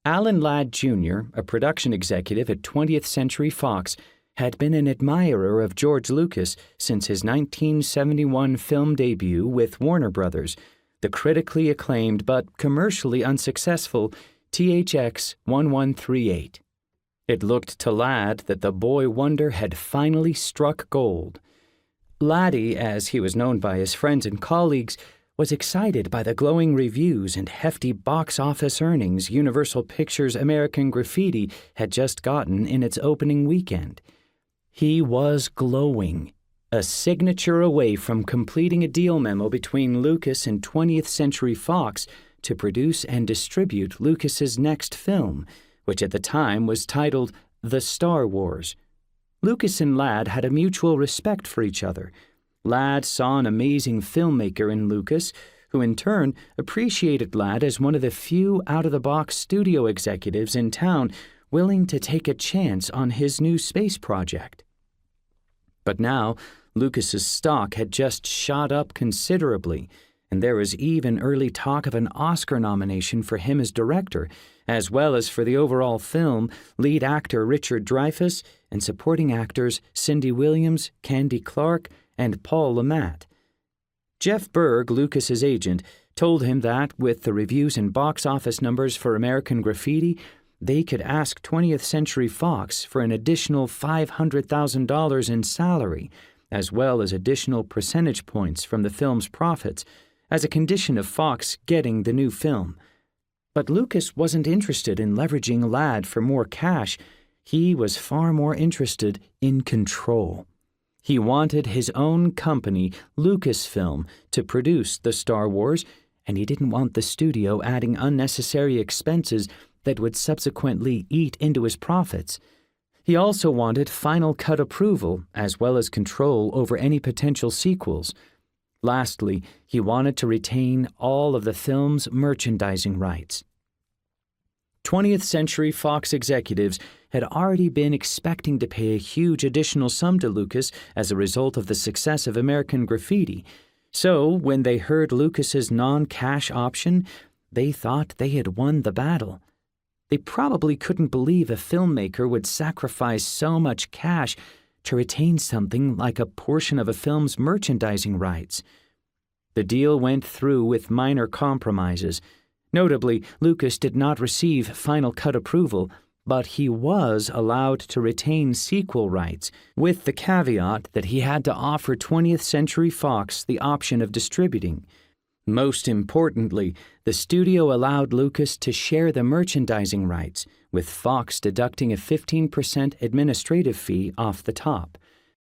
Alan Ladd Jr., a production executive at 20th Century Fox, had been an admirer of George Lucas since his 1971 film debut with Warner Brothers, the critically acclaimed but commercially unsuccessful THX 1138. It looked to Ladd that the boy wonder had finally struck gold. Laddie, as he was known by his friends and colleagues, was excited by the glowing reviews and hefty box office earnings Universal Pictures' American Graffiti had just gotten in its opening weekend. He was glowing, a signature away from completing a deal memo between Lucas and 20th Century Fox to produce and distribute Lucas's next film, which at the time was titled The Star Wars. Lucas and Ladd had a mutual respect for each other. Ladd saw an amazing filmmaker in Lucas, who in turn appreciated Ladd as one of the few out-of-the-box studio executives in town willing to take a chance on his new space project. But now, Lucas's stock had just shot up considerably, and there was even early talk of an Oscar nomination for him as director, as well as for the overall film, lead actor Richard Dreyfuss and supporting actors Cindy Williams, Candy Clark, and Paul Le Mat. Jeff Berg, Lucas's agent, told him that, with the reviews and box office numbers for American Graffiti, they could ask 20th Century Fox for an additional $500,000 in salary, as well as additional percentage points from the film's profits, as a condition of Fox getting the new film. But Lucas wasn't interested in leveraging Ladd for more cash. He was far more interested in control. He wanted his own company, Lucasfilm, to produce the Star Wars, and he didn't want the studio adding unnecessary expenses that would subsequently eat into his profits. He also wanted final cut approval, as well as control over any potential sequels. Lastly, he wanted to retain all of the film's merchandising rights. 20th Century Fox executives had already been expecting to pay a huge additional sum to Lucas as a result of the success of American Graffiti, so when they heard Lucas's non-cash option, they thought they had won the battle. They probably couldn't believe a filmmaker would sacrifice so much cash to retain something like a portion of a film's merchandising rights. The deal went through with minor compromises. Notably, Lucas did not receive final cut approval, but he was allowed to retain sequel rights, with the caveat that he had to offer 20th Century Fox the option of distributing. Most importantly, the studio allowed Lucas to share the merchandising rights, with Fox deducting a 15% administrative fee off the top.